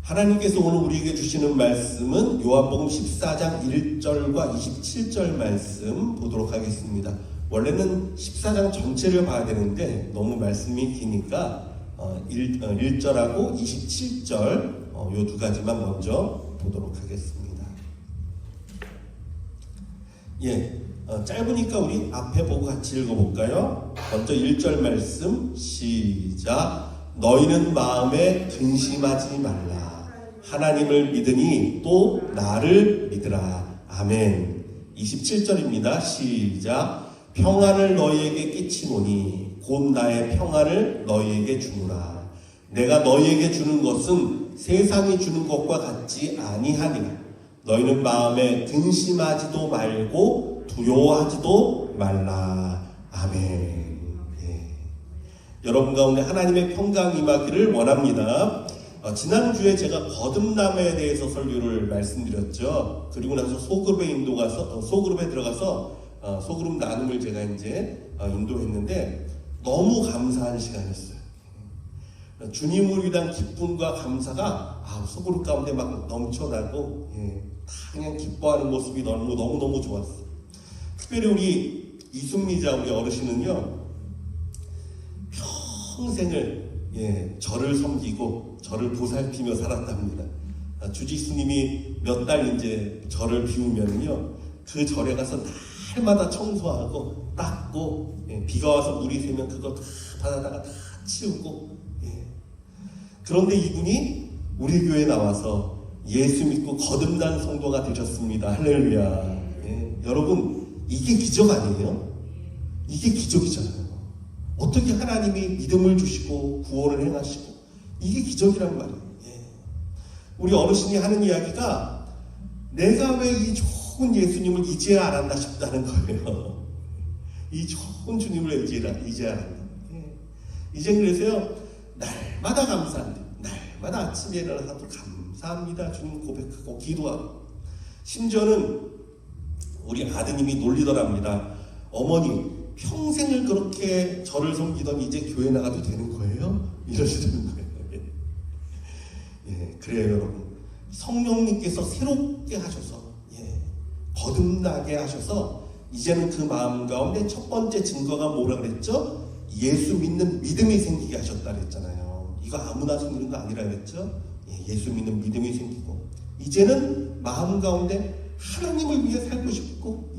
하나님께서 오늘 우리에게 주시는 말씀은 요한복음 14장 1절과 27절 말씀 보도록 하겠습니다. 원래는 14장 전체를 봐야 되는데 너무 말씀이 기니까 1절하고 27절 요 두 가지만 먼저 보도록 하겠습니다. 짧으니까 우리 앞에 보고 같이 읽어볼까요? 먼저 1절 말씀 시작. 너희는 마음에 근심하지 말라. 하나님을 믿으니 또 나를 믿으라. 아멘. 27절입니다. 시작. 평안을 너희에게 끼치노니 곧 나의 평안을 너희에게 주노라. 내가 너희에게 주는 것은 세상이 주는 것과 같지 아니하니라. 너희는 마음에 근심하지도 말고 두려워하지도 말라. 아멘. 여러분 가운데 하나님의 평강이 임하기를 원합니다. 지난주에 제가 거듭남에 대해서 설교를 말씀드렸죠. 그리고 나서 소그룹에 들어가서 소그룹 나눔을 제가 이제 인도했는데 너무 감사한 시간이었어요. 주님을 위한 기쁨과 감사가 소그룹 가운데 막 넘쳐나고 다 그냥 기뻐하는 모습이 너무 좋았어요. 특별히 우리 이순미자 우리 어르신은요, 평생을 저를 섬기고 저를 보살피며 살았답니다. 주지스님이 몇 달 이제 절을 비우면요, 그 절에 가서 날마다 청소하고 닦고, 비가 와서 물이 새면 그거 다 받아다가 다 치우고. 그런데 이분이 우리 교회에 나와서 예수 믿고 거듭난 성도가 되셨습니다. 할렐루야. 여러분, 이게 기적 아니에요? 이게 기적이잖아요. 어떻게 하나님이 믿음을 주시고 구원을 행하시고, 이게 기적이란 말이에요. 우리 어르신이 하는 이야기가 내가 왜 이 좋은 예수님을 이제야 알았나 싶다는 거예요. 이 좋은 주님을 이제야 알았나. 이제 그래서요, 날마다 감사한데, 날마다 아침에 일어나서 감사합니다 주님 고백하고 기도하고, 심지어는 우리 아드님이 놀리더랍니다. 어머니, 평생을 그렇게 저를 섬기더니 이제 교회 나가도 되는 거예요? 이러시는 거예요. 그래요, 여러분. 성령님께서 새롭게 하셔서, 거듭나게 하셔서, 이제는 그 마음 가운데 첫 번째 증거가 뭐라 그랬죠? 예수 믿는 믿음이 생기게 하셨다 그랬잖아요. 이거 아무나 생기는 거 아니라 그랬죠? 예수 믿는 믿음이 생기고, 이제는 마음 가운데 하나님을 위해 살고 싶고,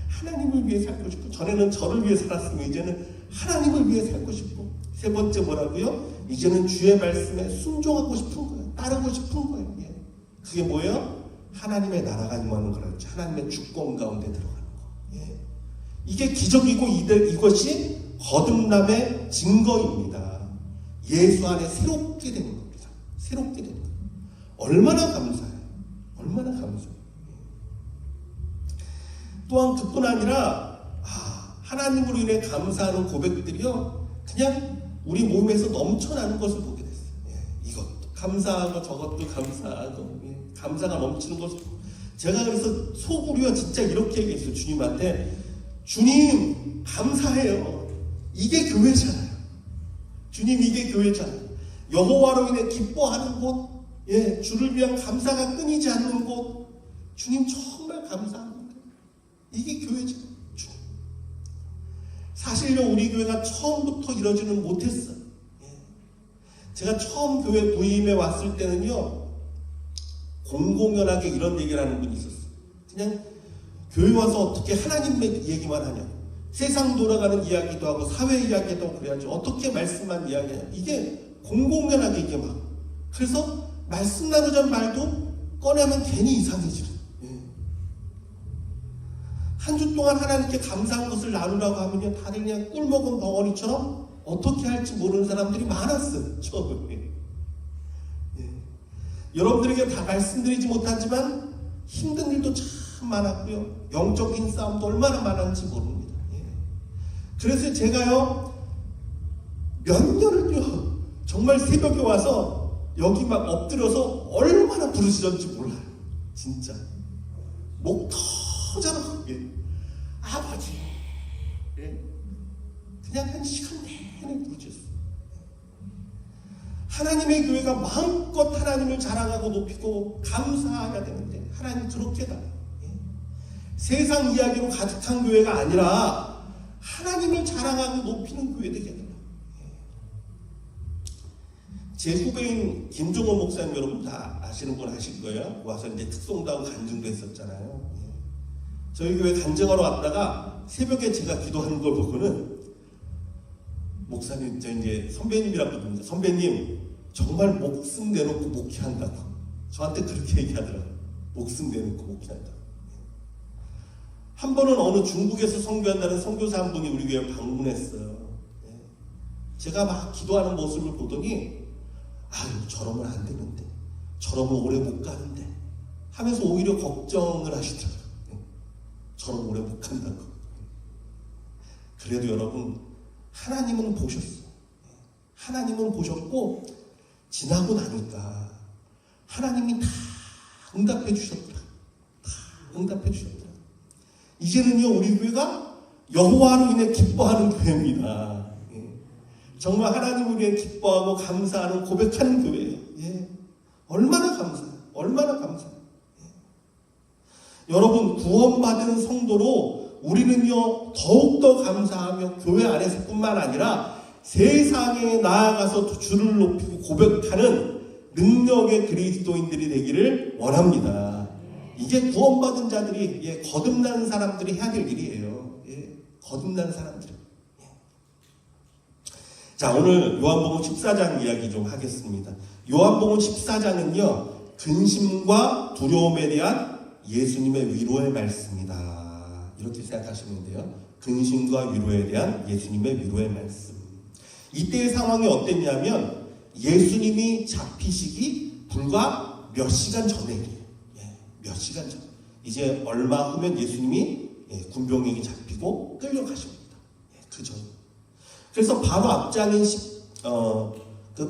하나님을 위해 살고 싶고, 전에는 저를 위해 살았으면 이제는 하나님을 위해 살고 싶고, 세 번째 뭐라고요? 이제는 주의 말씀에 순종하고 싶은 거예요. 따르고 싶은 거예요. 그게 뭐예요? 하나님의 나라가 임하는 거라죠. 하나님의 주권 가운데 들어가는 거. 이게 기적이고 이것이 거듭남의 증거입니다. 예수 안에 새롭게 되는 겁니다. 새롭게 되는 거예요. 얼마나 감사해요. 얼마나 감사해요. 또한 그뿐 아니라 하나님으로 인해 감사하는 고백들이요, 그냥 우리 몸에서 넘쳐나는 것을 보게 됐어요. 이것도 감사하고 저것도 감사하고, 감사가 넘치는 것을. 제가 그래서 속으로요 진짜 이렇게 얘기했어요. 주님한테, 주님 감사해요. 이게 교회잖아요. 주님, 이게 교회잖아요. 여호와로 인해 기뻐하는 곳, 주를 위한 감사가 끊이지 않는 곳, 주님 정말 감사합니다. 이게 교회죠. 사실요, 우리 교회가 처음부터 이러지는 못했어요. 제가 처음 교회 부임에 왔을 때는요, 공공연하게 이런 얘기를 하는 분이 있었어요. 그냥 교회 와서 어떻게 하나님의 얘기만 하냐, 세상 돌아가는 이야기도 하고 사회 이야기도 하고 그래야지, 어떻게 말씀만 이야기하냐, 이게 공공연하게 이게 막. 그래서 말씀 나누자는 말도 꺼내면 괜히 이상해지는. 한 주 동안 하나님께 감사한 것을 나누라고 하면요, 다들 그냥 꿀먹은 덩어리처럼 어떻게 할지 모르는 사람들이 많았어요, 처음에. 여러분들에게 다 말씀드리지 못하지만 힘든 일도 참 많았고요, 영적인 싸움도 얼마나 많았는지 모릅니다. 그래서 제가요, 몇 년을요, 정말 새벽에 와서 여기 막 엎드려서 얼마나 부르짖었는지 몰라요. 진짜 목 터져라. 아버지, 그냥 한 시간 내내 부르짖었어요. 하나님의 교회가 마음껏 하나님을 자랑하고 높이고 감사해야 되는데 하나님 그렇게 다 세상 이야기로 가득한 교회가 아니라 하나님을 자랑하고 높이는 교회 되게 해달라. 제 후배인 김종호 목사님 여러분 다 아시는 분 아실 거예요. 와서 이제 특송도 하고 간증도 했었잖아요. 저희 교회 간증하러 왔다가 새벽에 제가 기도하는 걸 보고는 목사님, 저 이제 선배님이라고 부릅니다. 선배님, 정말 목숨 내놓고 목회한다고. 저한테 그렇게 얘기하더라고요. 목숨 내놓고 목회한다고. 한 번은 어느 중국에서 선교한다는 선교사 한 분이 우리 교회 방문했어요. 제가 막 기도하는 모습을 보더니 아유, 저러면 안 되는데, 저러면 오래 못 가는데 하면서 오히려 걱정을 하시더라고요. 저러면 오래 못 간다고. 그래도 여러분, 하나님은 보셨어요. 하나님은 보셨고 지나고 나니까 하나님이 다 응답해 주셨더라. 다 응답해 주셨더라. 이제는요, 우리 교회가 여호와로 인해 기뻐하는 교회입니다. 정말 하나님을 위해 기뻐하고 감사하는 고백하는 교회예요. 얼마나 감사해요. 얼마나 감사해요. 여러분, 구원받은 성도로 우리는요 더욱더 감사하며 교회 안에서뿐만 아니라 세상에 나아가서 주를 높이고 고백하는 능력의 그리스도인들이 되기를 원합니다. 이게 구원받은 자들이 거듭난 사람들이 해야 될 일이에요. 거듭난 사람들이. 자, 오늘 요한복음 14장 이야기 좀 하겠습니다. 요한복음 14장은요 근심과 두려움에 대한 예수님의 위로의 말씀이다. 이렇게 생각하시면 돼요. 근심과 위로에 대한 예수님의 위로의 말씀. 이때의 상황이 어땠냐면 예수님이 잡히시기 불과 몇 시간 전에 몇 시간 전. 이제 얼마 후면 예수님이 군병에게 잡히고 끌려가십니다. 그 전. 그래서 바로 앞장인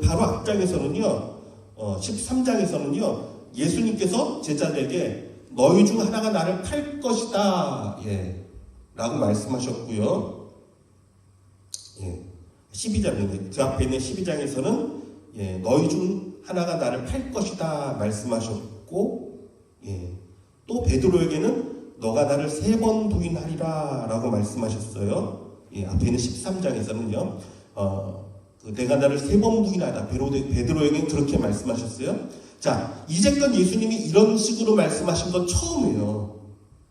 바로 앞장에서는요 13장에서는요 예수님께서 제자들에게 너희 중 하나가 나를 팔 것이다. 라고 말씀하셨고요. 12장인데 그 앞에 있는 12장에서는 너희 중 하나가 나를 팔 것이다 말씀하셨고 또 베드로에게는 너가 나를 3번 부인하리라 라고 말씀하셨어요. 앞에 있는 13장에서는요 내가 나를 3번 부인하다 베드로에게는 그렇게 말씀하셨어요. 자, 이제껏 예수님이 이런 식으로 말씀하신 건 처음이에요.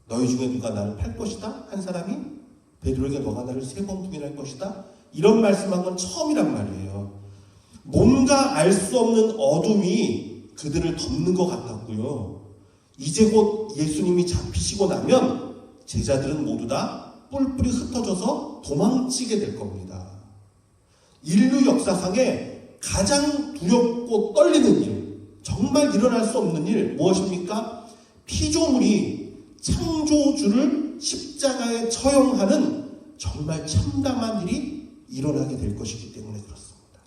너희 중에 누가 나를 팔 것이다? 한 사람이 베드로에게 너가 나를 3번 부인할 것이다? 이런 말씀한 건 처음이란 말이에요. 뭔가 알 수 없는 어둠이 그들을 덮는 것 같았고요. 이제 곧 예수님이 잡히시고 나면 제자들은 모두 다 뿔뿔이 흩어져서 도망치게 될 겁니다. 인류 역사상에 가장 두렵고 떨리는 일, 정말 일어날 수 없는 일 무엇입니까? 피조물이 창조주를 십자가에 처형하는 정말 참담한 일이 일어나게 될 것이기 때문에 그렇습니다.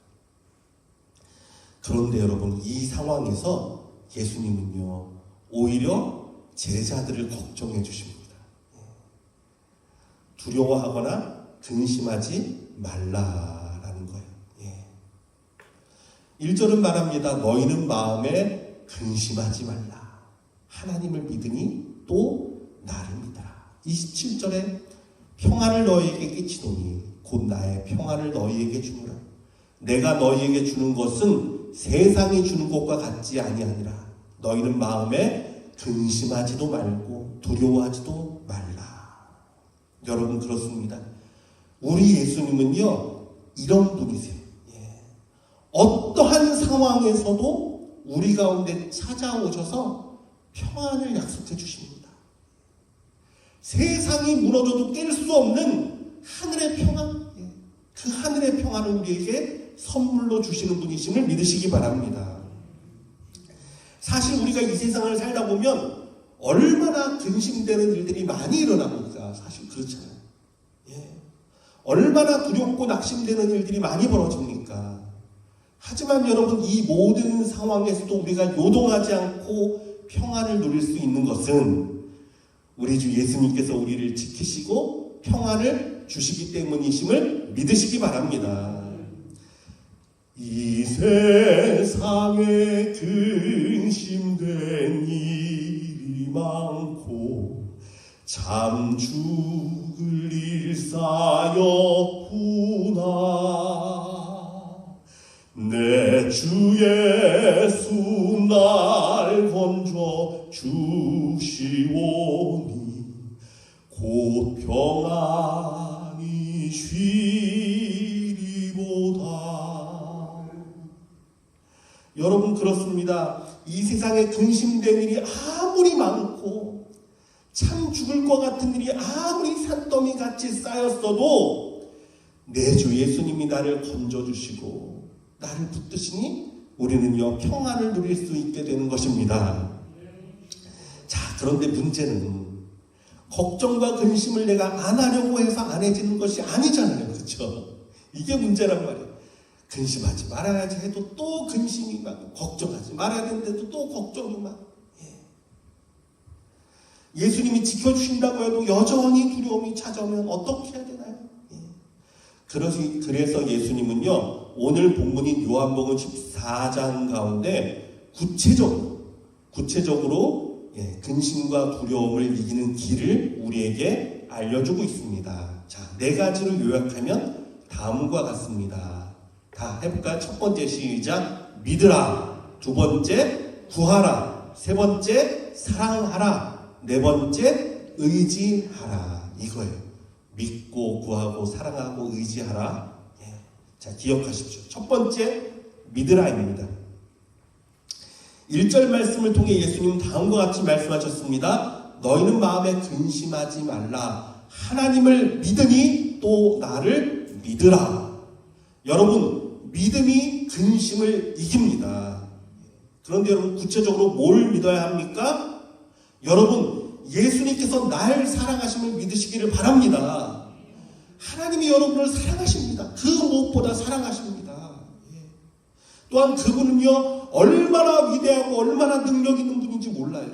그런데 여러분, 이 상황에서 예수님은요 오히려 제자들을 걱정해 주십니다. 두려워하거나 근심하지 말라라는 거예요. 1절은 말합니다. 너희는 마음에 근심하지 말라. 하나님을 믿으니 또 나를 믿어라. 27절에 평안을 너희에게 끼치노니 곧 나의 평안을 너희에게 주노라. 내가 너희에게 주는 것은 세상이 주는 것과 같지 아니하니라. 너희는 마음에 근심하지도 말고 두려워하지도 말라. 여러분, 그렇습니다. 우리 예수님은요 이런 분이세요. 어떠한 상황에서도 우리 가운데 찾아오셔서 평안을 약속해 주십니다. 세상이 무너져도 깰 수 없는 하늘의 평안, 그 하늘의 평안을 우리에게 선물로 주시는 분이심을 믿으시기 바랍니다. 사실 우리가 이 세상을 살다 보면 얼마나 근심되는 일들이 많이 일어납니까? 사실 그렇잖아요. 얼마나 두렵고 낙심되는 일들이 많이 벌어집니까? 하지만 여러분, 이 모든 상황에서도 우리가 요동하지 않고 평안을 누릴 수 있는 것은 우리 주 예수님께서 우리를 지키시고 평안을 주시기 때문이심을 믿으시기 바랍니다. 이 세상에 근심된 일이 많고 참 죽을 일 쌓였구나. 내 주 예수 날 건져 주시오니 곧 평안히 쉬리로다. 여러분, 그렇습니다. 이 세상에 근심된 일이 아무리 많고 참 죽을 것 같은 일이 아무리 산더미같이 쌓였어도 내 주 예수님이 나를 건져주시고 나를 붙드시니 우리는요 평안을 누릴 수 있게 되는 것입니다. 자, 그런데 문제는 걱정과 근심을 내가 안 하려고 해서 안 해지는 것이 아니잖아요. 그렇죠? 이게 문제란 말이에요. 근심하지 말아야지 해도 또 근심이 많고, 걱정하지 말아야 되는데도 또 걱정이 많고, 예수님이 지켜주신다고 해도 여전히 두려움이 찾아오면 어떻게 해야 되나요? 그래서 예수님은요 오늘 본문인 요한복음 14장 가운데 구체적으로 근심과 두려움을 이기는 길을 우리에게 알려주고 있습니다. 자, 4가지로 요약하면 다음과 같습니다. 다 해볼까요? 첫 번째, 시작. 믿으라. 두 번째, 구하라. 세 번째, 사랑하라. 네 번째, 의지하라. 이거예요. 믿고 구하고 사랑하고 의지하라. 자, 기억하십시오. 첫 번째, 믿으라입니다. 1절 말씀을 통해 예수님은 다음과 같이 말씀하셨습니다. 너희는 마음에 근심하지 말라. 하나님을 믿으니 또 나를 믿으라. 여러분, 믿음이 근심을 이깁니다. 그런데 여러분, 구체적으로 뭘 믿어야 합니까? 여러분, 예수님께서 날 사랑하심을 믿으시기를 바랍니다. 하나님이 여러분을 사랑하십니다. 그 무엇보다 사랑하십니다. 또한 그분은요 얼마나 위대하고 얼마나 능력 있는 분인지 몰라요.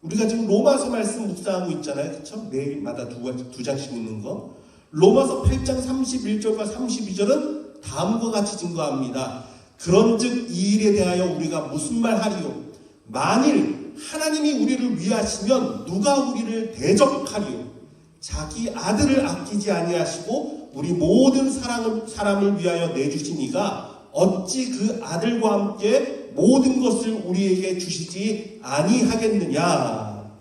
우리가 지금 로마서 말씀 묵상하고 있잖아요. 그렇죠? 매일마다 두 장씩 읽는 거. 로마서 8장 31절과 32절은 다음과 같이 증거합니다. 그런즉 이 일에 대하여 우리가 무슨 말 하리요? 만일 하나님이 우리를 위하시면 누가 우리를 대적하리요? 자기 아들을 아끼지 아니하시고 우리 모든 사람을 위하여 내주신 이가 어찌 그 아들과 함께 모든 것을 우리에게 주시지 아니하겠느냐.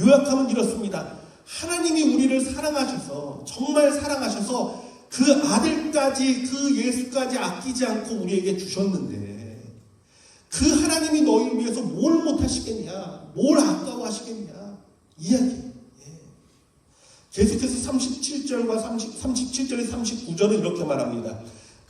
요약하면 이렇습니다. 하나님이 우리를 사랑하셔서, 정말 사랑하셔서 그 아들까지, 그 예수까지 아끼지 않고 우리에게 주셨는데 그 하나님이 너희를 위해서 뭘 못하시겠냐, 뭘 아까워하시겠냐 이야기. 계속해서 37절에 39절은 이렇게 말합니다.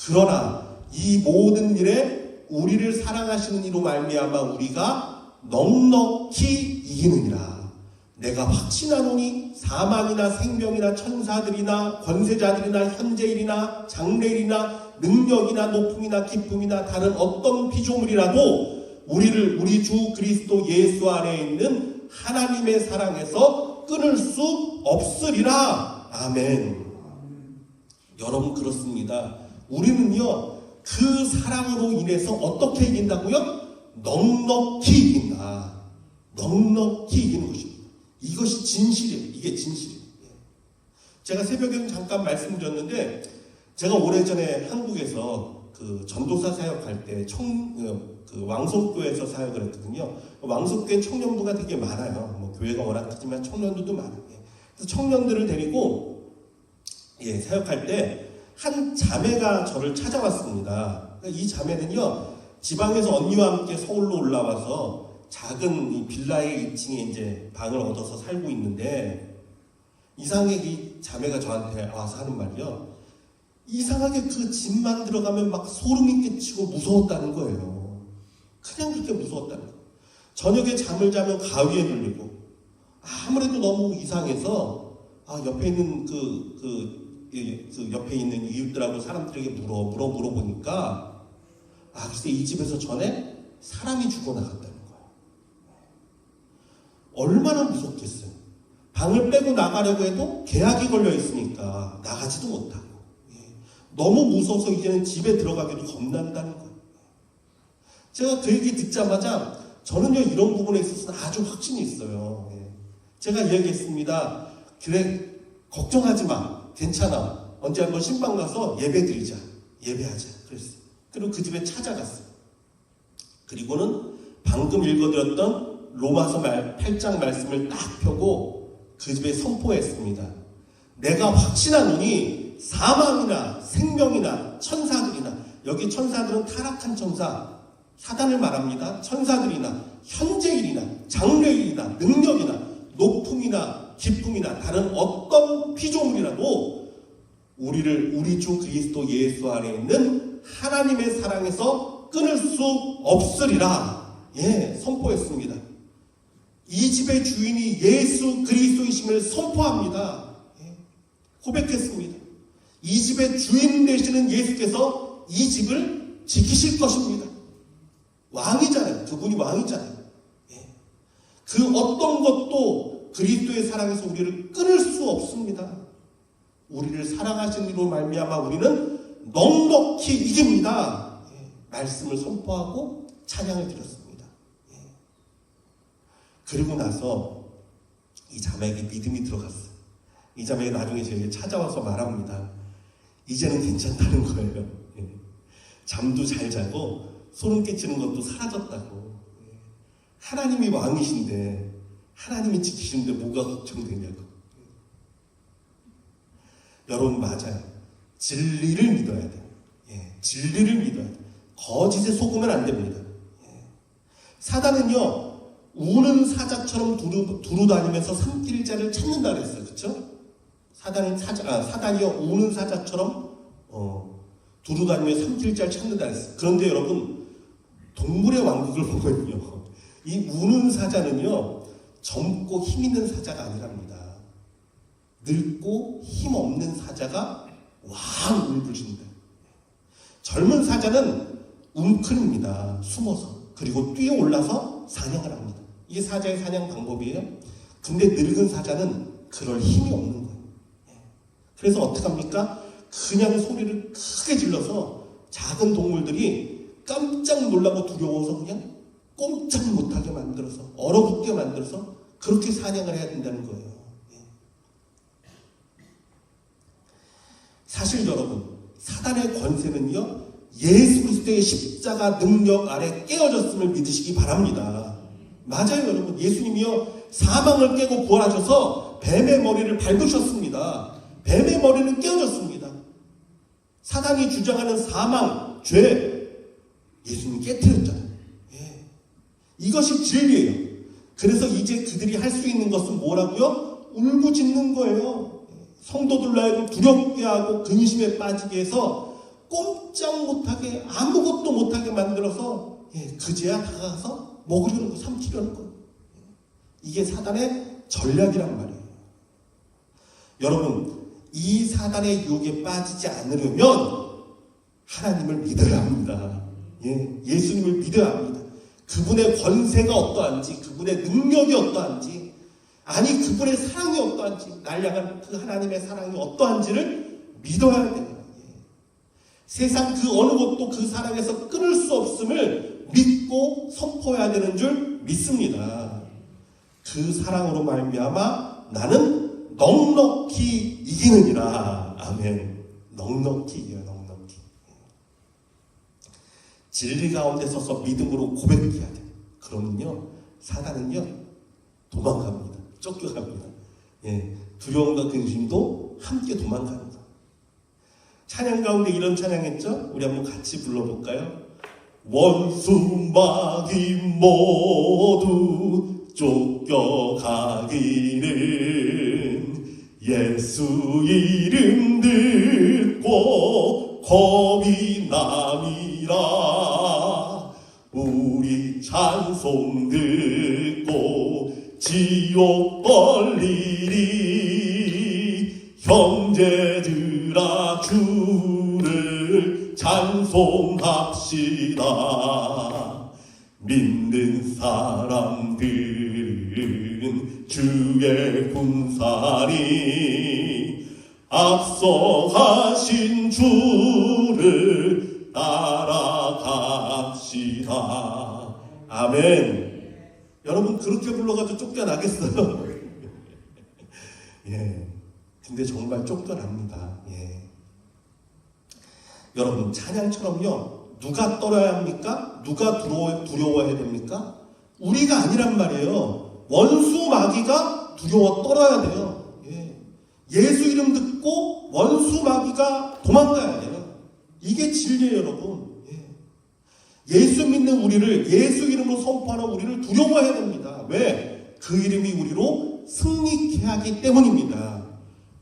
그러나 이 모든 일에 우리를 사랑하시는 이로 말미암아 우리가 넉넉히 이기느니라. 내가 확신하노니 사망이나 생명이나 천사들이나 권세자들이나 현재일이나 장래일이나 능력이나 높음이나 기쁨이나 다른 어떤 피조물이라도 우리를 우리 주 그리스도 예수 안에 있는 하나님의 사랑에서 끊을 수 없으리라. 아멘. 여러분, 그렇습니다. 우리는요 그 사랑으로 인해서 어떻게 이긴다고요? 넉넉히 이긴다. 넉넉히 이기는 것입니다. 이것이 진실이에요. 이게 진실이에요. 제가 새벽에 잠깐 말씀드렸는데, 제가 오래전에 한국에서 그 전도사 사역할 때 그 왕성교회에서 사역을 했거든요. 왕성교회 청년부가 되게 많아요. 뭐 교회가 워낙 크지만 청년들도 많아요. 그래서 청년들을 데리고 사역할 때 한 자매가 저를 찾아왔습니다. 이 자매는요 지방에서 언니와 함께 서울로 올라와서 작은 이 빌라의 2층에 이제 방을 얻어서 살고 있는데, 이상하게 이 자매가 저한테 와서 하는 말이요, 이상하게 그 집만 들어가면 막 소름이 끼치고 무서웠다는 거예요. 그냥 그렇게 무서웠다는 거예요. 저녁에 잠을 자면 가위에 눌리고, 아무래도 너무 이상해서 옆에 있는 그 옆에 있는 이웃들하고 사람들에게 물어보니까 글쎄 이 집에서 전에 사람이 죽어나갔다는 거예요. 얼마나 무섭겠어요. 방을 빼고 나가려고 해도 계약이 걸려 있으니까 나가지도 못하고, 너무 무서워서 이제는 집에 들어가기도 겁난다는 거예요. 제가 그 얘기 듣자마자 저는요 이런 부분에 있어서 아주 확신이 있어요. 제가 이야기했습니다. 그래 걱정하지 마, 괜찮아. 언제 한번 신방 가서 예배 드리자, 예배하자 그랬어요. 그리고 그 집에 찾아갔어요. 그리고는 방금 읽어드렸던 로마서 8장 말씀을 딱 펴고 그 집에 선포했습니다. 내가 확신하노니 사망이나 생명이나 천사들이나, 여기 천사들은 타락한 천사, 사단을 말합니다. 천사들이나 현재일이나 장래일이나 능력이나 높음이나 기쁨이나 다른 어떤 피조물이라도 우리 주 그리스도 예수 안에 있는 하나님의 사랑에서 끊을 수 없으리라. 선포했습니다. 이 집의 주인이 예수 그리스도이심을 선포합니다. 고백했습니다. 이 집의 주인 되시는 예수께서 이 집을 지키실 것입니다. 왕이잖아요. 그분이 왕이잖아요. 그 어떤 것도 그리스도의 사랑에서 우리를 끊을 수 없습니다. 우리를 사랑하신 이로 말미암아 우리는 넉넉히 이깁니다. 말씀을 선포하고 찬양을 드렸습니다. 그리고 나서 이 자매에게 믿음이 들어갔어요. 이 자매가 나중에 저에게 찾아와서 말합니다. 이제는 괜찮다는 거예요. 잠도 잘 자고 소름 끼치는 것도 사라졌다고. 하나님이 왕이신데, 하나님이 지키시는데 뭐가 걱정되냐고. 여러분 맞아요. 진리를 믿어야 돼요. 진리를 믿어야 돼요. 거짓에 속으면 안 됩니다. 사단은요 우는 사자처럼 두루 다니면서 삼킬자를 찾는다 그랬어요. 그렇죠? 사단이요 우는 사자처럼 두루 다니면서 삼킬자를 찾는다 그랬어요. 그런데 여러분 동물의 왕국을 보면요 이 우는 사자는요 젊고 힘 있는 사자가 아니랍니다. 늙고 힘 없는 사자가 왕 울부짖는다. 젊은 사자는 웅크립니다. 숨어서. 그리고 뛰어올라서 사냥을 합니다. 이게 사자의 사냥 방법이에요. 근데 늙은 사자는 그럴 힘이 없는 거예요. 그래서 어떻게 합니까? 그냥 소리를 크게 질러서 작은 동물들이 깜짝 놀라고 두려워서 그냥 꼼짝 못하게 만들어서 얼어붙게 만들어서 그렇게 사냥을 해야 된다는 거예요. 사실 여러분 사단의 권세는요 예수 그리스도의 십자가 능력 아래 깨어졌음을 믿으시기 바랍니다. 맞아요 여러분. 예수님이요 사망을 깨고 부활하셔서 뱀의 머리를 밟으셨습니다. 뱀의 머리는 깨어졌습니다. 사단이 주장하는 사망, 죄 예수님이 깨트렸잖아요. 이것이 진리예요. 그래서 이제 그들이 할 수 있는 것은 뭐라고요? 울부짖는 거예요. 성도들로 하여금 두렵게 하고 근심에 빠지게 해서 꼼짝 못하게 아무것도 못하게 만들어서 그제야 다가가서 먹으려는 거, 삼키려는 거. 이게 사단의 전략이란 말이에요. 여러분 이 사단의 유혹에 빠지지 않으려면 하나님을 믿어야 합니다. 예수님을 믿어야 합니다. 그분의 권세가 어떠한지, 그분의 능력이 어떠한지, 아니 그분의 사랑이 어떠한지, 날 향한 그 하나님의 사랑이 어떠한지를 믿어야 돼요. 세상 그 어느 것도 그 사랑에서 끊을 수 없음을 믿고 선포해야 되는 줄 믿습니다. 그 사랑으로 말미암아 나는 넉넉히 이기느니라. 아멘. 넉넉히 이겨요. 넉넉히. 진리 가운데 서서 믿음으로 고백해야 돼요. 그러면요 사단은요 도망갑니다. 쫓겨갑니다. 두려움과 근심도 함께 도망갑니다. 찬양 가운데 이런 찬양했죠? 우리 한번 같이 불러볼까요? 원수마귀 모두 쫓겨가기는 예수 이름 듣고 겁이 남이라. 우리 찬송 듣고 지옥 떨리리. 형제들아 주를 찬송합시다. 믿는 사람들은 주의 군사니 앞서가신 주를 따라갑시다. 아멘. 여러분 그렇게 불러가지고 쫓겨나겠어요? 예. 근데 정말 쫓겨납니다. 예. 여러분 찬양처럼요, 누가 떨어야 합니까? 누가 두려워해야 됩니까? 우리가 아니란 말이에요. 원수 마귀가 두려워 떨어야 돼요. 예. 예수 이름 듣고 원수 마귀가 도망가야 돼요. 이게 진리예요, 여러분. 예. 예수 믿는 우리를, 예수 이름으로 선포하는 우리를 두려워해야 됩니다. 왜? 그 이름이 우리로 승리케 하기 때문입니다.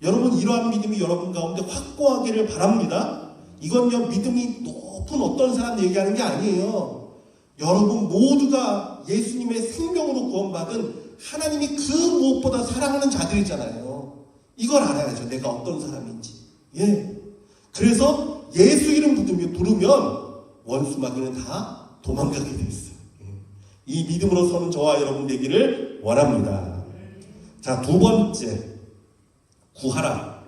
여러분 이러한 믿음이 여러분 가운데 확고하기를 바랍니다. 이건요 믿음이 높은 어떤 사람 얘기하는 게 아니에요. 여러분 모두가 예수님의 생명으로 구원받은 하나님이 그 무엇보다 사랑하는 자들이잖아요. 이걸 알아야죠. 내가 어떤 사람인지. 예. 그래서 예수 이름 부르면 원수 마귀는 다 도망가게 돼 있어요. 이 믿음으로 서는 저와 여러분 되기를 원합니다. 자, 두 번째, 구하라.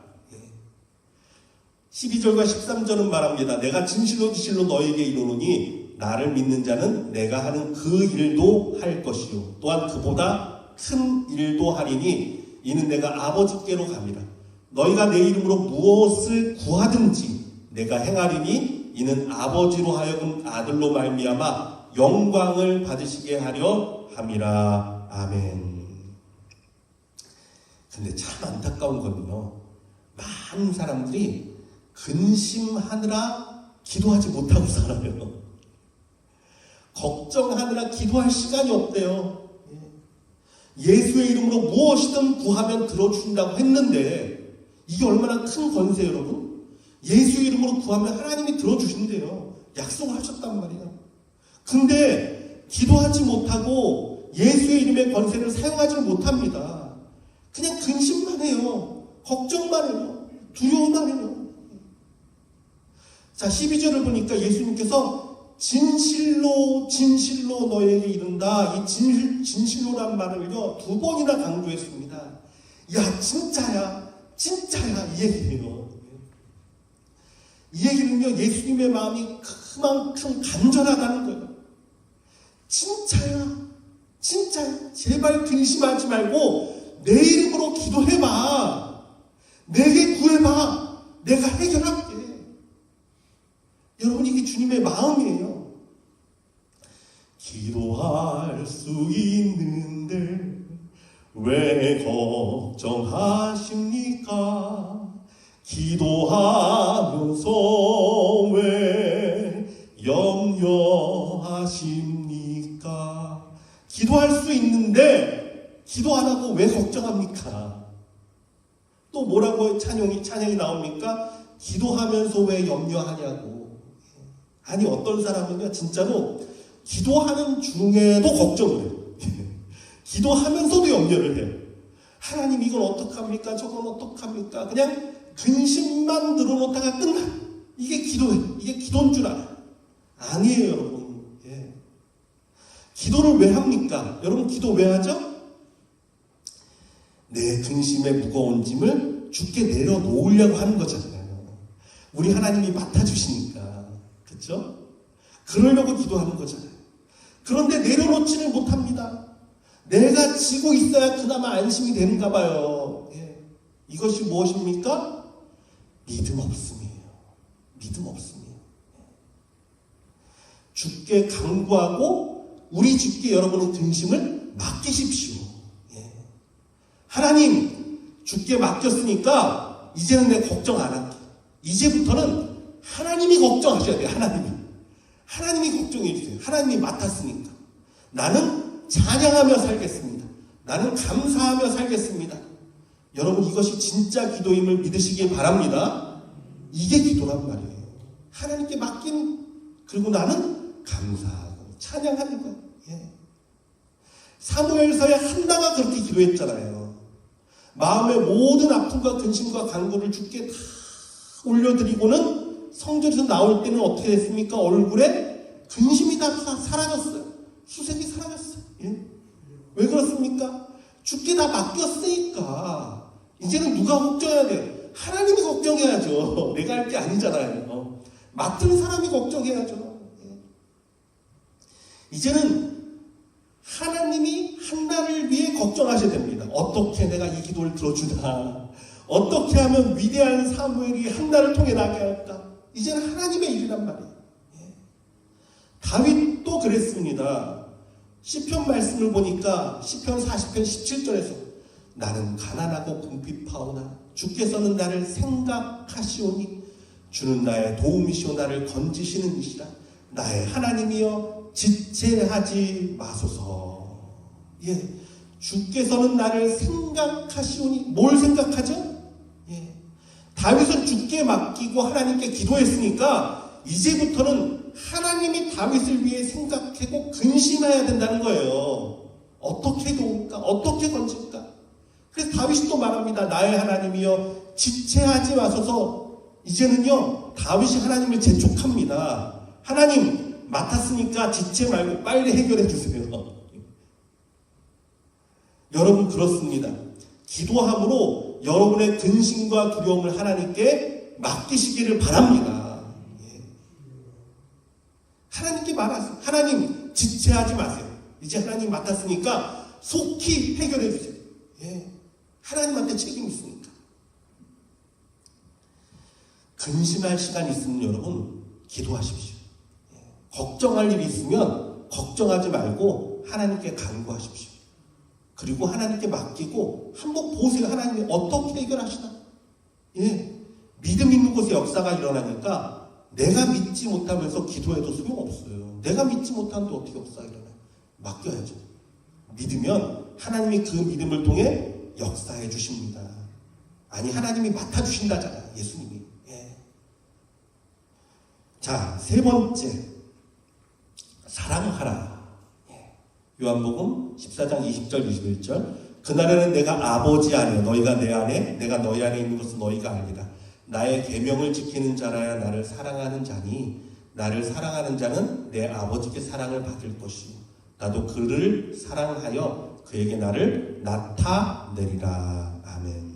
12절과 13절은 말합니다. 내가 진실로 너에게 이르노니 나를 믿는 자는 내가 하는 그 일도 할 것이요 또한 그보다 큰 일도 하리니 이는 내가 아버지께로 감이라. 너희가 내 이름으로 무엇을 구하든지 내가 행하리니 이는 아버지로 하여금 아들로 말미암아 영광을 받으시게 하려 함이라. 아멘. 근데 참 안타까운 건요, 많은 사람들이 근심하느라 기도하지 못하고 살아요. 걱정하느라 기도할 시간이 없대요. 예수의 이름으로 무엇이든 구하면 들어준다고 했는데 이게 얼마나 큰 권세 여러분. 예수 이름으로 구하면 하나님이 들어주신대요. 약속을 하셨단 말이에요. 근데 기도하지 못하고 예수의 이름의 권세를 사용하지 못합니다. 그냥 근심만 해요. 걱정만 해요. 두려움만 해요. 자, 12절을 보니까 예수님께서 진실로 너에게 이른다. 이 진실로란 말을요, 두 번이나 강조했습니다. 야, 진짜야. 이 얘기예요. 이 얘기는요, 예수님의 마음이 그만큼 간절하다는 거예요. 진짜야. 제발 근심하지 말고 내 이름으로 기도해봐. 내게 구해봐. 내가 해결할게. 여러분 이게 주님의 마음이에요. 기도할 수 있는데 왜 걱정하십니까? 기도하면서 왜 염려하십니까? 기도할 수 있는데 기도 안 하고 왜 걱정합니까? 또 뭐라고 찬양이 나옵니까? 기도하면서 왜 염려하냐고. 아니 어떤 사람은요 진짜로 기도하는 중에도 걱정을 해요. 기도하면서도 염려를 해요. 하나님 이건 어떡합니까? 저건 어떡합니까? 그냥 근심만 늘어놓다가 끝나. 이게 기도예요. 이게 기도인 줄 알아요. 아니에요 여러분. 예. 기도를 왜 합니까? 여러분 기도 왜 하죠? 내 근심의 무거운 짐을 주께 내려놓으려고 하는 거잖아요. 우리 하나님이 맡아주시니까. 그렇죠? 그러려고 기도하는 거잖아요. 그런데 내려놓지를 못합니다. 내가 지고 있어야 그나마 안심이 되는가 봐요. 예. 이것이 무엇입니까? 믿음 없음이에요. 믿음 없음이에요. 주께 간구하고 우리 주께 여러분의 근심을 맡기십시오. 예. 하나님 주께 맡겼으니까 이제는 내 걱정 안 할게. 이제부터는 하나님이 걱정하셔야 돼요. 하나님이 걱정해 주세요. 하나님이 맡았으니까. 나는 찬양하며 살겠습니다. 나는 감사하며 살겠습니다. 여러분 이것이 진짜 기도임을 믿으시기 바랍니다. 이게 기도란 말이에요. 하나님께 맡긴, 그리고 나는 감사하고 찬양하는 거예요. 예. 사무엘서의 한나가 그렇게 기도했잖아요. 마음의 모든 아픔과 근심과 간구를 주께 다 올려드리고는 성전에서 나올 때는 어떻게 됐습니까? 얼굴에 근심이 다 사라졌어요. 수색이 사라졌어요. 예? 왜 그렇습니까? 주께 다 맡겼으니까 이제는 누가 걱정해야 돼요? 하나님이 걱정해야죠. 내가 할 게 아니잖아요. 맡은 사람이 걱정해야죠. 이제는 하나님이 한나를 위해 걱정하셔야 됩니다. 어떻게 내가 이 기도를 들어주나, 어떻게 하면 위대한 사무엘이 한나를 통해 나게 할까. 이제는 하나님의 일이란 말이에요. 다윗도 그랬습니다. 시편 말씀을 보니까 시편 40편 17절에서 나는 가난하고 궁핍하오나 주께서는 나를 생각하시오니 주는 나의 도움이시오 나를 건지시는 이시라. 나의 하나님이여 지체하지 마소서. 주께서는 나를 생각하시오니. 뭘 생각하죠? 다윗은 주께 맡기고 하나님께 기도했으니까 이제부터는 하나님이 다윗을 위해 생각하고 근심해야 된다는 거예요. 어떻게 도울까? 어떻게 건질까? 그래서 다윗이 또 말합니다. 나의 하나님이여 지체하지 마소서. 이제는요 다윗이 하나님을 재촉합니다. 하나님 맡았으니까 지체 말고 빨리 해결해 주세요. 여러분 그렇습니다. 기도함으로 여러분의 근심과 두려움을 하나님께 맡기시기를 바랍니다. 하나님께 말하세요. 하나님 지체하지 마세요. 이제 하나님 맡았으니까 속히 해결해 주세요. 하나님한테 책임이 있으니까. 근심할 시간이 있으면 여러분 기도하십시오. 걱정할 일이 있으면 걱정하지 말고 하나님께 간구하십시오. 그리고 하나님께 맡기고 한번 보세요. 하나님이 어떻게 해결하시나. 믿음 있는 곳에 역사가 일어나니까 내가 믿지 못하면서 기도해도 소용없어요. 내가 믿지 못하는데 어떻게 역사가 일어나요? 맡겨야죠. 믿으면 하나님이 그 믿음을 통해 역사해 주십니다. 아니 하나님이 맡아주신다잖아요. 예수님이. 자, 세 번째 사랑하라. 요한복음 14장 20절 21절 그날에는 내가 아버지 안에 너희가 내 안에 내가 너희 안에 있는 것을 너희가 알리라. 나의 계명을 지키는 자라야 나를 사랑하는 자니 나를 사랑하는 자는 내 아버지께 사랑을 받을 것이요 나도 그를 사랑하여 그에게 나를 나타내리라. 아멘.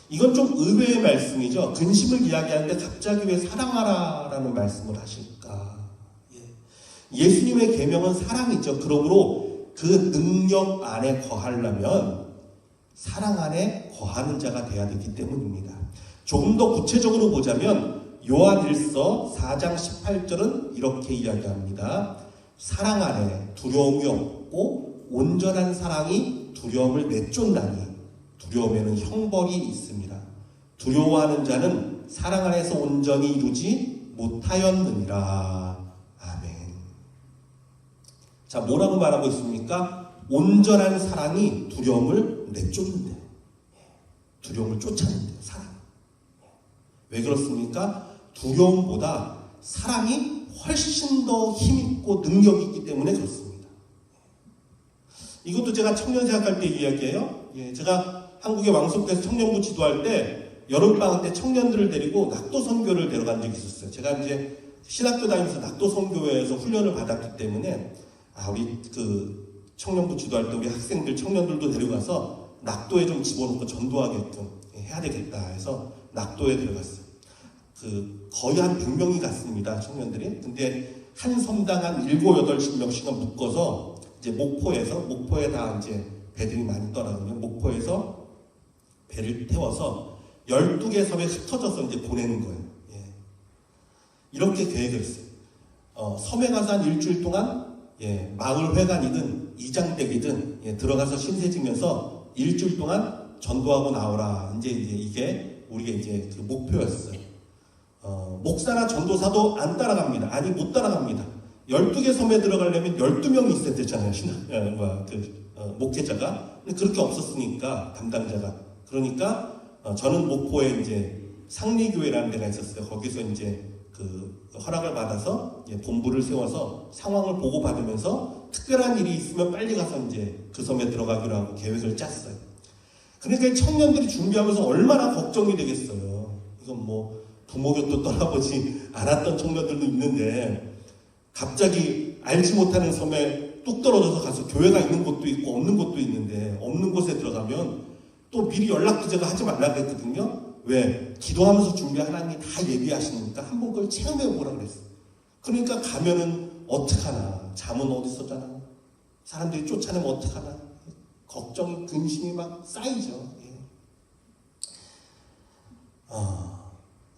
이건 좀 의외의 말씀이죠. 근심을 이야기하는데 갑자기 왜 사랑하라 라는 말씀을 하실까. 예수님의 계명은 사랑이죠. 그러므로 그 능력 안에 거하려면 사랑 안에 거하는 자가 돼야 되기 때문입니다. 조금 더 구체적으로 보자면 요한일서 4장 18절은 이렇게 이야기합니다. 사랑 안에 두려움이 없고 온전한 사랑이 두려움을 내쫓나니 두려움에는 형벌이 있습니다. 두려워하는 자는 사랑 안에서 온전히 이루지 못하였느니라. 아멘. 자, 뭐라고 말하고 있습니까? 온전한 사랑이 두려움을 내쫓는데, 두려움을 쫓아낸대요. 사랑. 왜 그렇습니까? 두려움보다 사랑이 훨씬 더 힘있고 능력이 있기 때문에 그렇습니다. 이것도 제가 청년 생활할 때 이야기예요. 제가 한국의 왕숙교에서 청년부 지도할 때 여름방학 때 청년들을 데리고 낙도 선교를 데려간 적이 있었어요. 제가 이제 신학교 다니면서 낙도 선교회에서 훈련을 받았기 때문에 우리 그 청년부 지도할 때 우리 학생들 청년들도 데려가서 낙도에 좀 집어넣고 전도하게끔 해야 되겠다 해서 낙도에 데려갔어요. 거의 한 100명이 갔습니다. 청년들이. 근데 한 섬당 한 7, 8명씩은 묶어서 이제 목포에 다 이제 배들이 많이 떠나거든요. 목포에서 배를 태워서 12개 섬에 흩어져서 이제 보내는 거예요. 이렇게 계획을 했어요. 섬에 가서 한 일주일 동안 마을 회관이든 이장댁이든 들어가서 신세 지면서 일주일 동안 전도하고 나오라. 이제 이게 우리가 이제 그 목표였어요. 목사나 전도사도 안 따라갑니다. 아니, 못 따라갑니다. 12개 섬에 들어가려면 12명이 있어야 되잖아요. 목회자가. 근데 그렇게 없었으니까, 담당자가. 그러니까, 저는 목포에 이제 상리교회라는 데가 있었어요. 거기서 이제 그 허락을 받아서 본부를 세워서 상황을 보고받으면서 특별한 일이 있으면 빨리 가서 이제 그 섬에 들어가기로 하고 계획을 짰어요. 그러니까 청년들이 준비하면서 얼마나 걱정이 되겠어요. 이건 뭐 부모 곁도 떠나보지 않았던 청년들도 있는데 갑자기 알지 못하는 섬에 뚝 떨어져서 가서 교회가 있는 곳도 있고 없는 곳도 있는데 없는 곳에 들어가면 또 미리 연락도 제가 하지 말라고 했거든요. 왜? 기도하면서 준비한 하나님이 다 예비하시니까 한번 그걸 체험해 보라 그랬어. 그러니까 가면은 어떡하나? 잠은 어디서 자나? 사람들이 쫓아내면 어떡하나? 걱정이, 근심이 막 쌓이죠.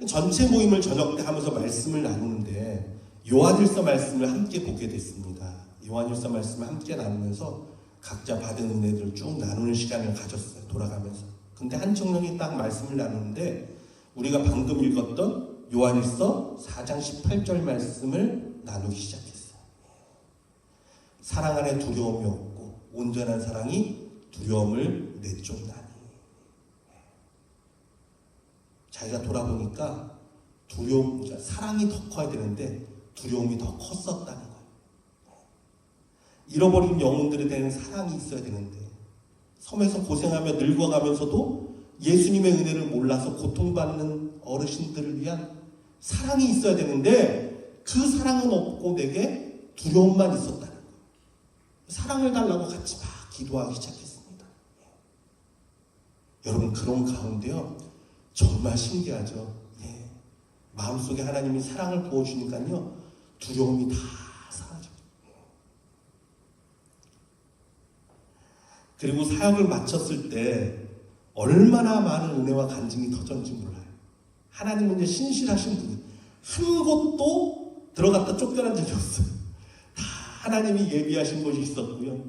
전체 모임을 저녁 때 하면서 말씀을 나누는데 요한일서 말씀을 함께 보게 됐습니다. 요한일서 말씀을 함께 나누면서 각자 받은 은혜들을 쭉 나누는 시간을 가졌어요. 돌아가면서. 근데 한 청년이 딱 말씀을 나누는데 우리가 방금 읽었던 요한일서 4장 18절 말씀을 나누기 시작했어요. 사랑 안에 두려움이 없고 온전한 사랑이 두려움을 내쫓나니. 자기가 돌아보니까 두려움, 그러니까 사랑이 더 커야 되는데 두려움이 더 컸었다는 거예요. 잃어버린 영혼들에 대한 사랑이 있어야 되는데 섬에서 고생하며 늙어가면서도 예수님의 은혜를 몰라서 고통받는 어르신들을 위한 사랑이 있어야 되는데 그 사랑은 없고 내게 두려움만 있었다는 거예요. 사랑을 달라고 같이 막 기도하기 시작했습니다. 여러분, 그런 가운데요 정말 신기하죠. 마음속에 하나님이 사랑을 부어주니까요 두려움이 다 사라져요. 그리고 사역을 마쳤을 때 얼마나 많은 은혜와 간증이 터졌는지 몰라요. 하나님은 이제 신실하신 분이 한 곳도 들어갔다 쫓겨난 적이 없어요. 다 하나님이 예비하신 곳이 있었고요.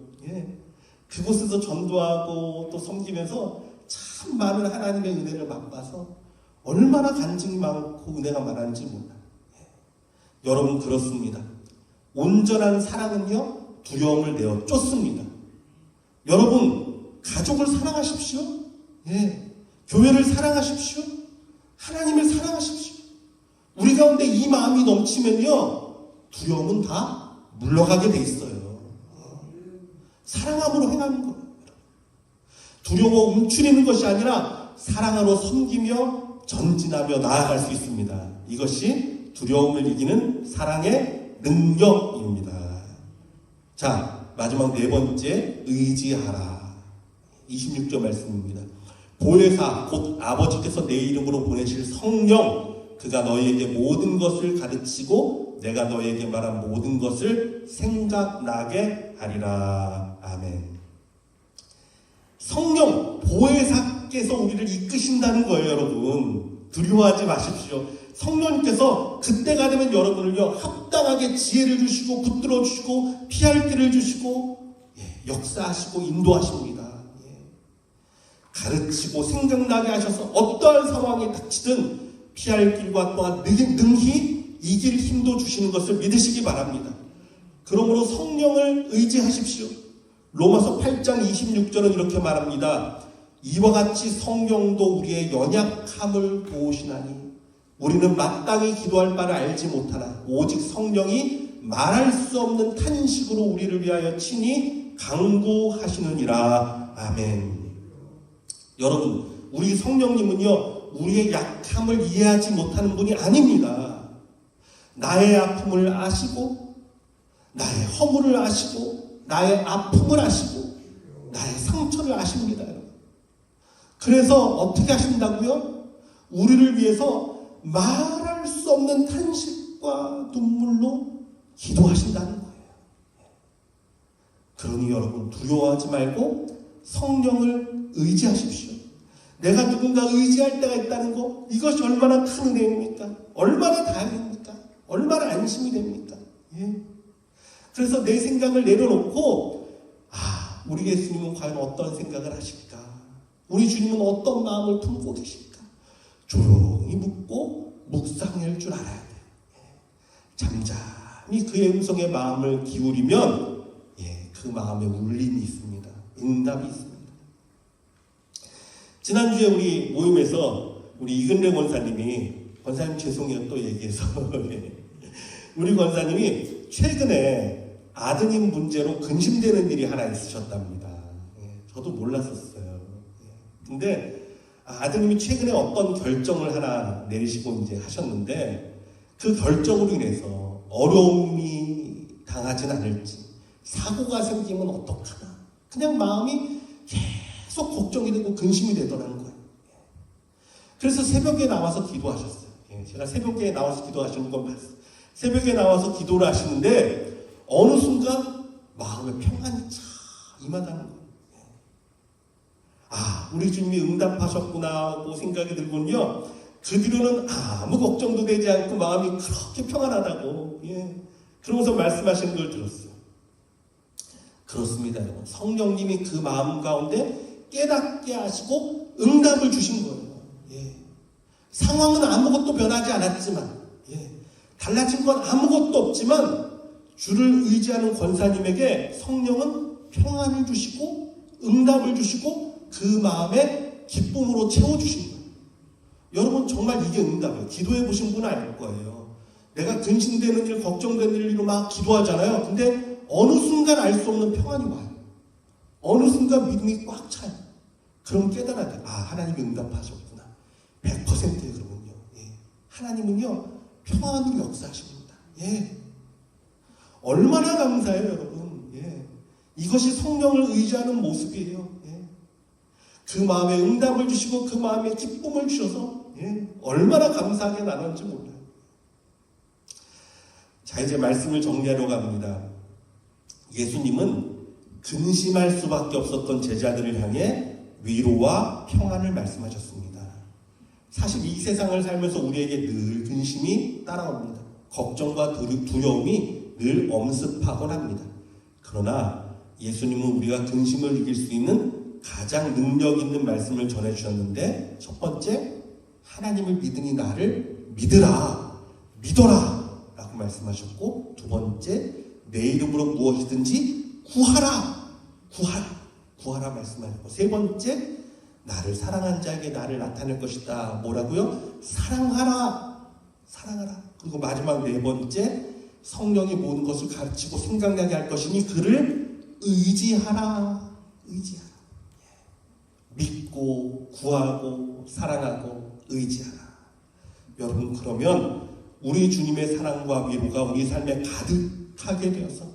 그곳에서 전도하고 또 섬기면서 참 많은 하나님의 은혜를 맛봐서 얼마나 간증이 많고 은혜가 많은지 몰라요. 여러분, 그렇습니다. 온전한 사랑은요 두려움을 내어 쫓습니다. 여러분, 가족을 사랑하십시오. 교회를 사랑하십시오. 하나님을 사랑하십시오. 우리 가운데 이 마음이 넘치면요 두려움은 다 물러가게 돼 있어요. 사랑함으로 행하는 거예요. 두려워 움츠리는 것이 아니라 사랑으로 섬기며 전진하며 나아갈 수 있습니다. 이것이 두려움을 이기는 사랑의 능력입니다. 자, 마지막 네 번째, 의지하라. 26절 말씀입니다. 보혜사 곧 아버지께서 내 이름으로 보내실 성령, 그가 너희에게 모든 것을 가르치고 내가 너희에게 말한 모든 것을 생각나게 하리라. 아멘. 성령, 보혜사께서 우리를 이끄신다는 거예요. 여러분, 두려워하지 마십시오. 성령님께서 그때가 되면 여러분을요 합당하게 지혜를 주시고 붙들어 주시고 피할 길을 주시고 역사하시고 인도하십니다. 가르치고 생각나게 하셔서 어떠한 상황이 닥치든 피할 길과 또한 능히 이길 힘도 주시는 것을 믿으시기 바랍니다. 그러므로 성령을 의지하십시오. 로마서 8장 26절은 이렇게 말합니다. 이와 같이 성령도 우리의 연약함을 도우시나니 우리는 마땅히 기도할 바를 알지 못하나 오직 성령이 말할 수 없는 탄식으로 우리를 위하여 친히 간구하시느니라. 아멘. 여러분, 우리 성령님은요 우리의 약함을 이해하지 못하는 분이 아닙니다. 나의 아픔을 아시고 나의 허물을 아시고 나의 아픔을 아시고 나의 상처를 아십니다. 그래서 어떻게 하신다고요? 우리를 위해서 말할 수 없는 탄식과 눈물로 기도하신다는 거예요. 그러니 여러분, 두려워하지 말고 성령을 의지하십시오. 내가 누군가 의지할 때가 있다는 거, 이것이 얼마나 큰 은혜입니까? 얼마나 다행입니까? 얼마나 안심이 됩니까? 그래서 내 생각을 내려놓고 우리 예수님은 과연 어떤 생각을 하실까? 우리 주님은 어떤 마음을 품고 계실까? 조용히 묻고 묵상할 줄 알아야 돼요. 잠잠히 그의 음성에 마음을 기울이면 그 마음에 울림이 있습니다. 응답이 있습니다. 지난주에 우리 모임에서 우리 이근래 권사님 죄송해요 또 얘기해서 우리 권사님이 최근에 아드님 문제로 근심되는 일이 하나 있으셨답니다. 저도 몰랐었어요. 근데 아드님이 최근에 어떤 결정을 하나 내리시고 이제 하셨는데 그 결정으로 인해서 어려움이 당하진 않을지 사고가 생기면 어떡하나 그냥 마음이 계속 걱정이 되고 근심이 되더라는 거예요. 그래서 새벽에 나와서 기도하셨어요. 예, 제가 새벽에 나와서 기도하시는 건 봤어요. 새벽에 나와서 기도를 하시는데 어느 순간 마음에 평안이 참 임하다는 거예요. 아, 우리 주님이 응답하셨구나 하고 생각이 들군요. 그 뒤로는 아무 걱정도 되지 않고 마음이 그렇게 평안하다고, 예, 그러면서 말씀하시는 걸 들었어요. 그렇습니다, 여러분. 성령님이 그 마음 가운데 깨닫게 하시고 응답을 주신 거예요. 예. 상황은 아무것도 변하지 않았지만, 예, 달라진 건 아무것도 없지만 주를 의지하는 권사님에게 성령은 평안을 주시고 응답을 주시고 그 마음에 기쁨으로 채워주신 거예요. 여러분, 정말 이게 응답이에요. 기도해 보신 분은 알 거예요. 내가 근심되는 일, 걱정되는 일로 막 기도하잖아요. 근데 어느 순간 알 수 없는 평안이 와요. 어느 순간 믿음이 꽉 차요. 그럼 깨달아야 돼요. 아, 하나님이 응답하셨구나. 100%예요, 그러면요. 예. 하나님은요, 평안으로 역사하십니다. 예. 얼마나 감사해요, 여러분. 예. 이것이 성령을 의지하는 모습이에요. 예. 그 마음에 응답을 주시고 그 마음에 기쁨을 주셔서, 예, 얼마나 감사하게 나눴는지 몰라요. 자, 이제 말씀을 정리하려고 합니다. 예수님은 근심할 수밖에 없었던 제자들을 향해 위로와 평안을 말씀하셨습니다. 사실 이 세상을 살면서 우리에게 늘 근심이 따라옵니다. 걱정과 두려움이 늘 엄습하곤 합니다. 그러나 예수님은 우리가 근심을 이길 수 있는 가장 능력 있는 말씀을 전해주셨는데, 첫 번째, 하나님을 믿으니 나를 믿어라 라고 말씀하셨고, 두 번째, 내 이름으로 무엇이든지 구하라 말씀하셨고, 세 번째, 나를 사랑한 자에게 나를 나타낼 것이다. 뭐라고요? 사랑하라. 그리고 마지막 네 번째, 성령이 모든 것을 가르치고 생각나게 할 것이니 그를 의지하라. 믿고 구하고 사랑하고 의지하라. 여러분, 그러면 우리 주님의 사랑과 위로가 우리 삶에 가득하게 되어서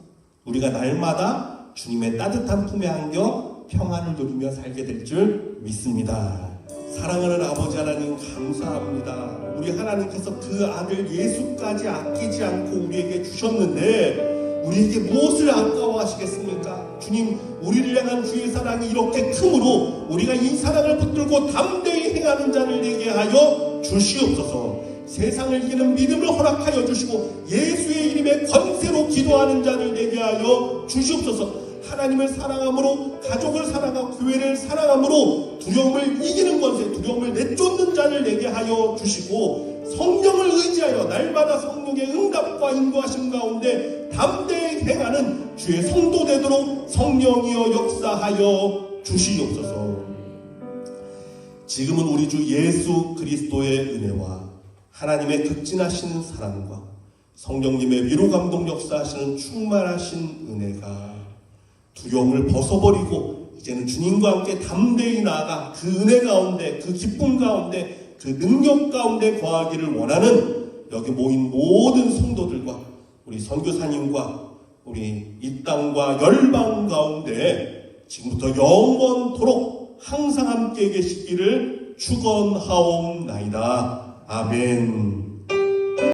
우리가 날마다 주님의 따뜻한 품에 안겨 평안을 누리며 살게 될 줄 믿습니다. 사랑하는 아버지 하나님, 감사합니다. 우리 하나님께서 그 아들 예수까지 아끼지 않고 우리에게 주셨는데 우리에게 무엇을 아까워하시겠습니까? 주님, 우리를 향한 주의 사랑이 이렇게 크므로 우리가 이 사랑을 붙들고 담대히 행하는 자를 되게 하여 주시옵소서. 세상을 이기는 믿음을 허락하여 주시고 예수의 이름의 권세로 기도하는 자를 되게 하여 주시옵소서. 하나님을 사랑함으로, 가족을 사랑하고 교회를 사랑함으로 두려움을 이기는 권세, 두려움을 내쫓는 자를 되게 하여 주시고, 성령을 의지하여 날마다 성령의 응답과 인도하심 가운데 담대히 행하는 주의 성도 되도록 성령이여 역사하여 주시옵소서. 지금은 우리 주 예수 그리스도의 은혜와 하나님의 극진하신 사랑과 성령님의 위로 감동 역사하시는 충만하신 은혜가 두려움을 벗어버리고 이제는 주님과 함께 담대히 나아가 그 은혜 가운데, 그 기쁨 가운데, 그 능력 가운데 거하기를 원하는 여기 모인 모든 성도들과 우리 선교사님과 우리 이 땅과 열방 가운데 지금부터 영원토록 항상 함께 계시기를 축원하옵나이다. 아멘.